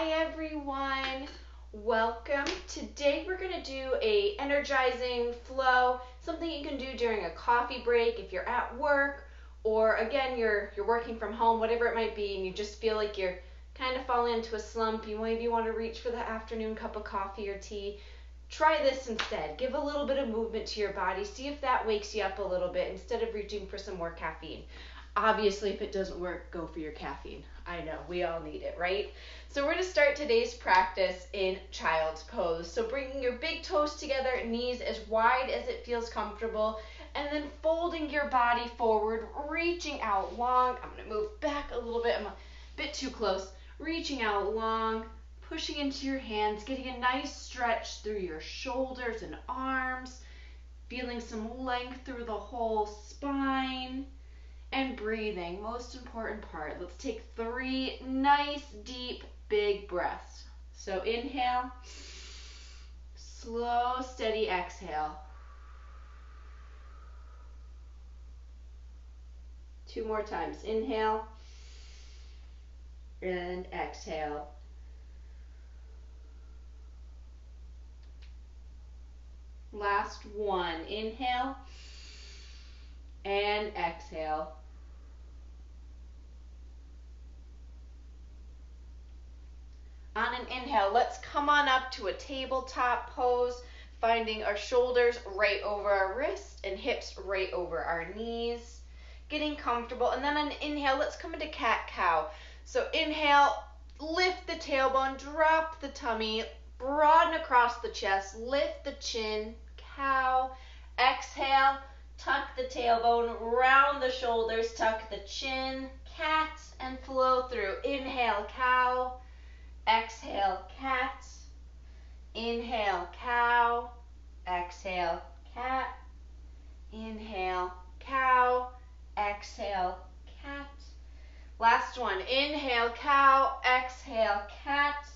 Hi everyone, welcome. Today we're going to do a energizing flow, something you can do during a coffee break if you're at work, or again you're working from home, whatever it might be, and you just feel like you're kind of falling into a slump. You maybe want to reach for the afternoon cup of coffee or tea. Try this instead. Give a little bit of movement to your body. See if that wakes you up a little bit instead of reaching for some more caffeine. Obviously, if it doesn't work, go for your caffeine. I know, we all need it, right? So we're going to start today's practice in child's pose. So bringing your big toes together, knees as wide as it feels comfortable, and then folding your body forward, reaching out long. I'm going to move back a little bit. I'm a bit too close. Reaching out long, pushing into your hands, getting a nice stretch through your shoulders and arms, feeling some length through the whole spine. And breathing, most important part. Let's take 3 nice, deep, big breaths. So inhale, slow, steady exhale. 2 more times. Inhale and exhale. Last one. Inhale and exhale. On an inhale, let's come on up to a tabletop pose, finding our shoulders right over our wrists and hips right over our knees, getting comfortable. And then on an inhale, let's come into cat-cow. So inhale, lift the tailbone, drop the tummy, broaden across the chest, lift the chin, cow. Exhale, tuck the tailbone, round the shoulders, tuck the chin, cat, and flow through. Inhale, cow. Exhale, cat. Inhale, cow. Exhale, cat. Inhale, cow. Exhale, cat. Last one. Inhale, cow. Exhale, cat.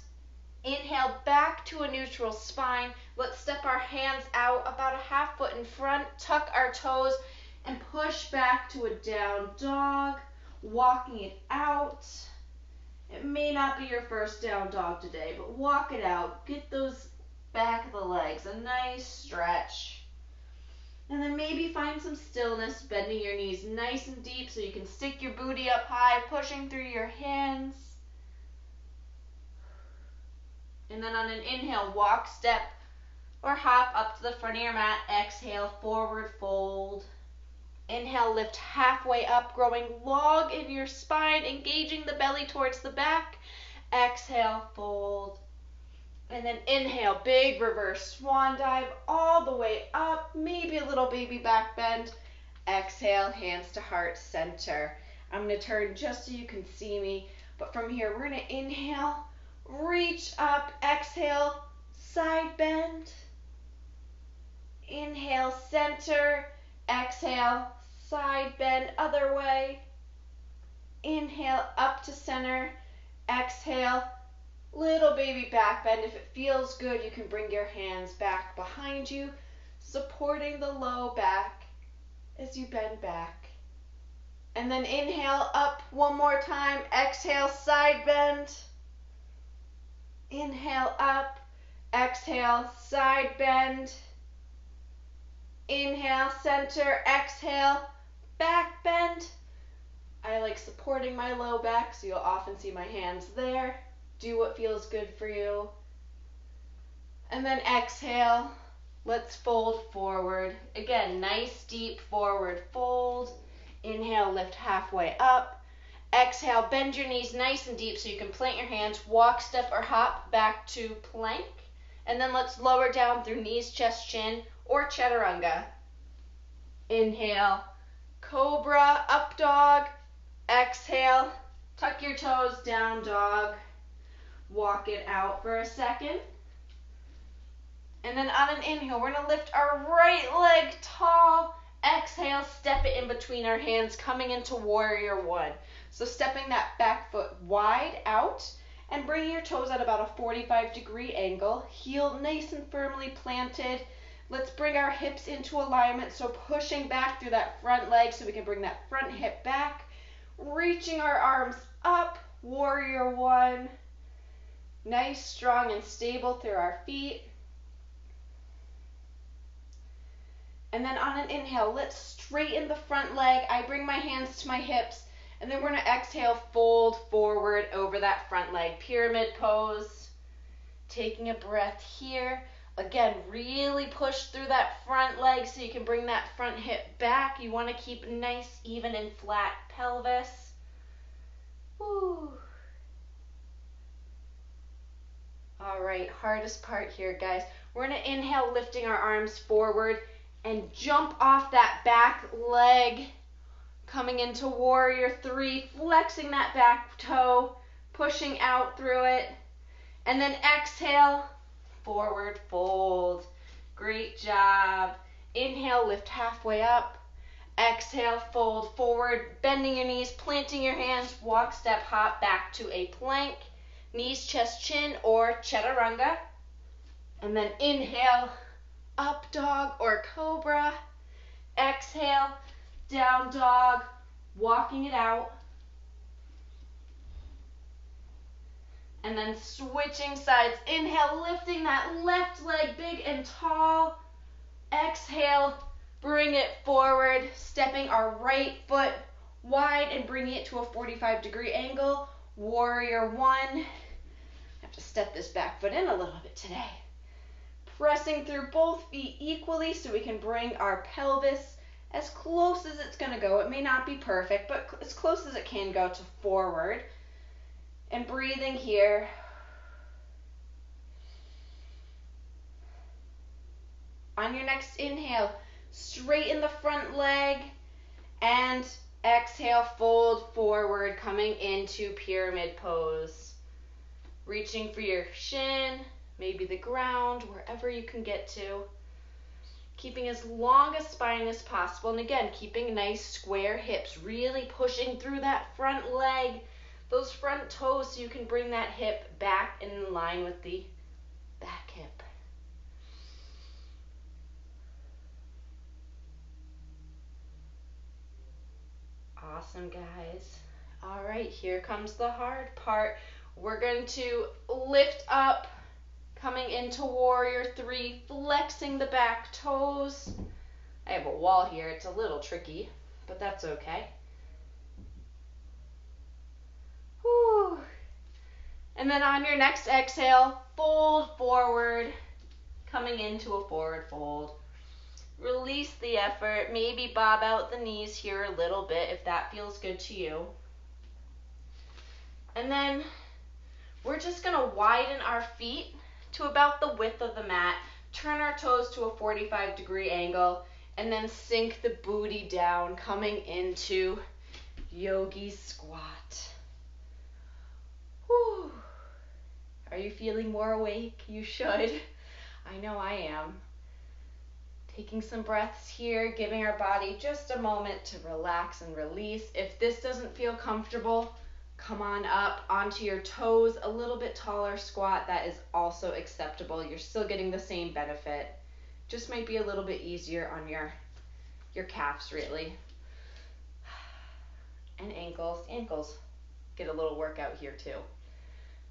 Inhale, back to a neutral spine. Let's step our hands out about a half foot in front, tuck our toes, and push back to a down dog, walking it out. It may not be your first down dog today, but walk it out. Get those back of the legs, a nice stretch. And then maybe find some stillness, bending your knees nice and deep so you can stick your booty up high, pushing through your hands. And then on an inhale, walk, step, or hop up to the front of your mat. Exhale, forward fold. Inhale, lift halfway up, growing long in your spine, engaging the belly towards the back. Exhale, fold. And then inhale, big reverse swan dive all the way up, maybe a little baby back bend. Exhale, hands to heart center. I'm going to turn just so you can see me, but from here, we're going to inhale, reach up, exhale, side bend. Inhale, center. Exhale, side bend, other way. Inhale, up to center. Exhale, little baby back bend. If it feels good, you can bring your hands back behind you, supporting the low back as you bend back. And then inhale, up one more time. Exhale, side bend. Inhale, up. Exhale, side bend. Inhale, center, exhale, back bend. I like supporting my low back, so you'll often see my hands there. Do what feels good for you. And then exhale, let's fold forward. Again, nice deep forward fold. Inhale, lift halfway up. Exhale, bend your knees nice and deep so you can plant your hands, walk, step, or hop back to plank. And then let's lower down through knees, chest, chin, or chaturanga. Inhale, cobra, up dog. Exhale, tuck your toes, down dog. Walk it out for a second. And then on an inhale, we're going to lift our right leg tall. Exhale, step it in between our hands, coming into warrior one. So stepping that back foot wide out and bringing your toes at about a 45-degree angle. Heel nice and firmly planted. Let's bring our hips into alignment, so pushing back through that front leg so we can bring that front hip back. Reaching our arms up, warrior one. Nice, strong, and stable through our feet. And then on an inhale, let's straighten the front leg. I bring my hands to my hips, and then we're going to exhale, fold forward over that front leg. Pyramid pose. Taking a breath here. Again, really push through that front leg so you can bring that front hip back. You want to keep nice, even, and flat pelvis. Woo. All right, hardest part here, guys. We're going to inhale, lifting our arms forward and jump off that back leg, coming into warrior three, flexing that back toe, pushing out through it. And then exhale, forward fold. Great job. Inhale, lift halfway up. Exhale, fold forward, bending your knees, planting your hands, walk, step, hop back to a plank. Knees, chest, chin, or chaturanga. And then inhale, up dog or cobra. Exhale, down dog, walking it out. And then switching sides. Inhale, lifting that left leg big and tall. Exhale, bring it forward, stepping our right foot wide and bringing it to a 45-degree angle. Warrior one. I have to step this back foot in a little bit today. Pressing through both feet equally so we can bring our pelvis as close as it's going to go. It may not be perfect, but as close as it can go to forward. And breathing here. On your next inhale, straighten the front leg and exhale, fold forward, coming into pyramid pose. Reaching for your shin, maybe the ground, wherever you can get to. Keeping as long a spine as possible. And again, keeping nice square hips, really pushing through that front leg, those front toes, so you can bring that hip back in line with the back hip. Awesome, guys. All right, here comes the hard part. We're going to lift up, coming into warrior three, flexing the back toes. I have a wall here. It's a little tricky, but that's okay. Whew. And then on your next exhale, fold forward, coming into a forward fold. Release the effort. Maybe bob out the knees here a little bit if that feels good to you. And then we're just going to widen our feet to about the width of the mat, turn our toes to a 45-degree angle, and then sink the booty down, coming into yogi squat. Whew. Are you feeling more awake? You should. I know I am. Taking some breaths here, giving our body just a moment to relax and release. If this doesn't feel comfortable, come on up onto your toes, a little bit taller squat. That is also acceptable. You're still getting the same benefit. Just might be a little bit easier on your calves, really. And ankles. Ankles get a little workout here too.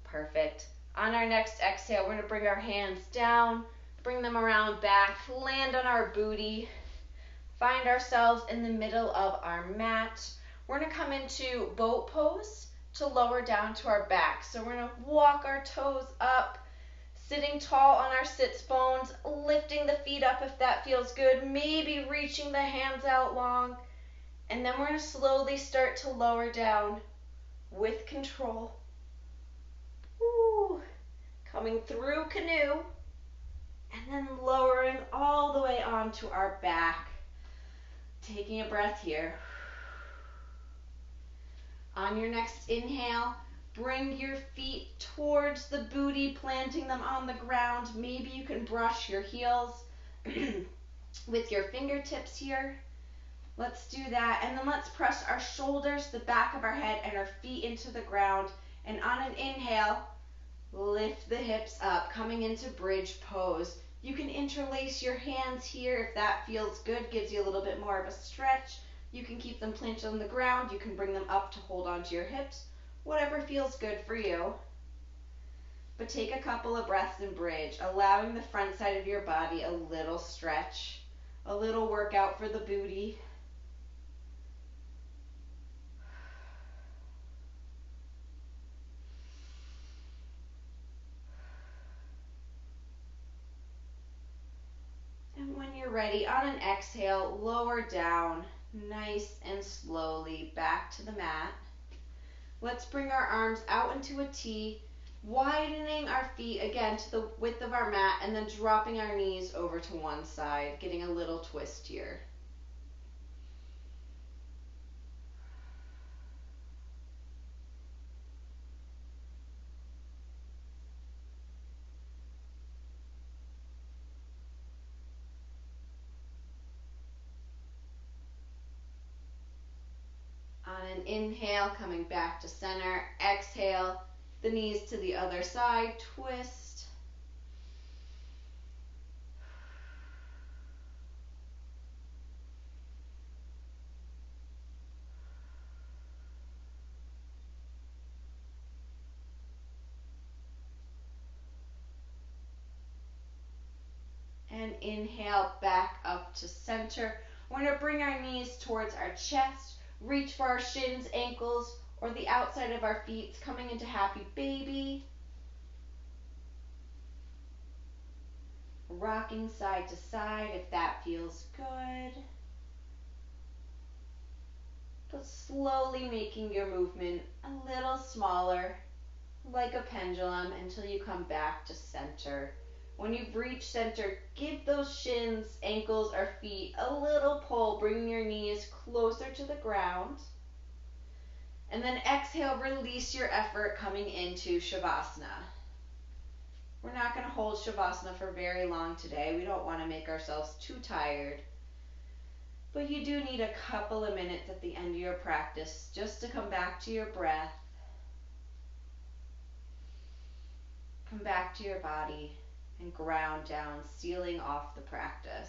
Perfect. On our next exhale, we're going to bring our hands down, bring them around back, land on our booty, find ourselves in the middle of our mat. We're going to come into boat pose to lower down to our back. So we're going to walk our toes up, sitting tall on our sits bones, lifting the feet up if that feels good, maybe reaching the hands out long. And then we're going to slowly start to lower down with control. Woo. Coming through canoe and then lowering all the way onto our back. Taking a breath here. On your next inhale, bring your feet towards the booty, planting them on the ground. Maybe you can brush your heels with your fingertips here. Let's do that. And then let's press our shoulders, the back of our head, and our feet into the ground. And on an inhale, lift the hips up, coming into bridge pose. You can interlace your hands here if that feels good, gives you a little bit more of a stretch. You can keep them planted on the ground. You can bring them up to hold onto your hips. Whatever feels good for you. but take a couple of breaths in bridge, allowing the front side of your body a little stretch, a little workout for the booty. And when you're ready, on an exhale, lower down, nice and slowly back to the mat. Let's bring our arms out into a T, widening our feet again to the width of our mat, and then dropping our knees over to one side, getting a little twist here. On an inhale, coming back to center. Exhale, the knees to the other side, twist. And inhale, back up to center. We're going to bring our knees towards our chest, reach for our shins, ankles, or the outside of our feet, coming into happy baby. Rocking side to side if that feels good. But slowly making your movement a little smaller, like a pendulum, until you come back to center. When you've reached center, give those shins, ankles, or feet a little pull, bringing your knees closer to the ground. And then exhale, release your effort, coming into Shavasana. We're not going to hold Shavasana for very long today. We don't want to make ourselves too tired. But you do need a couple of minutes at the end of your practice just to come back to your breath. Come back to your body and ground down, sealing off the practice.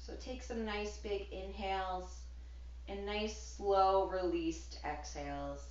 So take some nice big inhales and nice slow released exhales.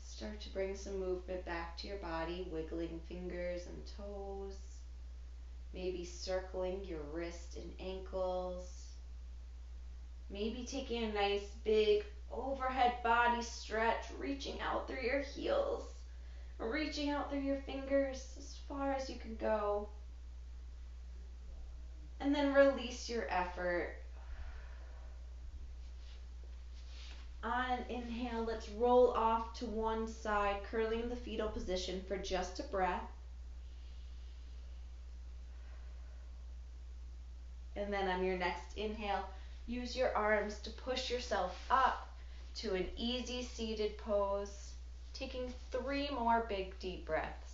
Start to bring some movement back to your body, wiggling fingers and toes, maybe circling your wrists and ankles, maybe taking a nice big overhead body stretch, reaching out through your heels, reaching out through your fingers as far as you can go, and then release your effort. On an inhale, let's roll off to one side, curling the fetal position for just a breath. And then on your next inhale, use your arms to push yourself up to an easy seated pose, taking 3 more big deep breaths.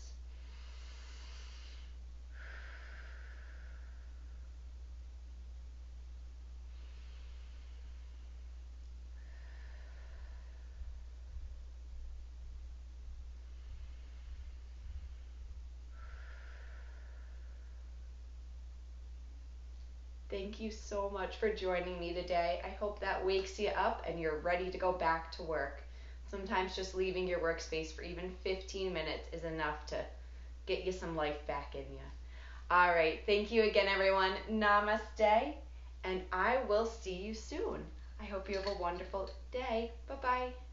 Thank you so much for joining me today. I hope that wakes you up and you're ready to go back to work. Sometimes just leaving your workspace for even 15 minutes is enough to get you some life back in you. All right, thank you again, everyone. Namaste, and I will see you soon. I hope you have a wonderful day. Bye-bye.